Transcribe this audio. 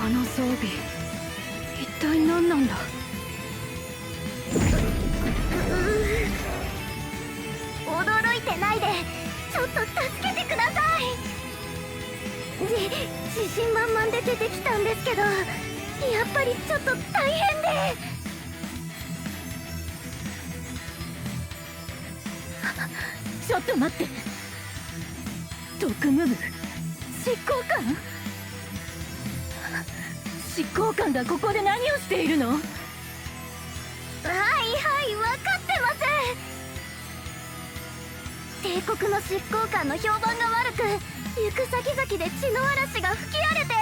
あの装備一体何なんだ。驚いてないで、ちょっと助けてください。自信満々で出てきたんですけど、やっぱりちょっと大変で。ちょっと待って、毒ムム執行官。執行官がここで何をしているの？はいはい、分かってます。帝国の執行官の評判が悪く、行く先々で血の嵐が吹き荒れて。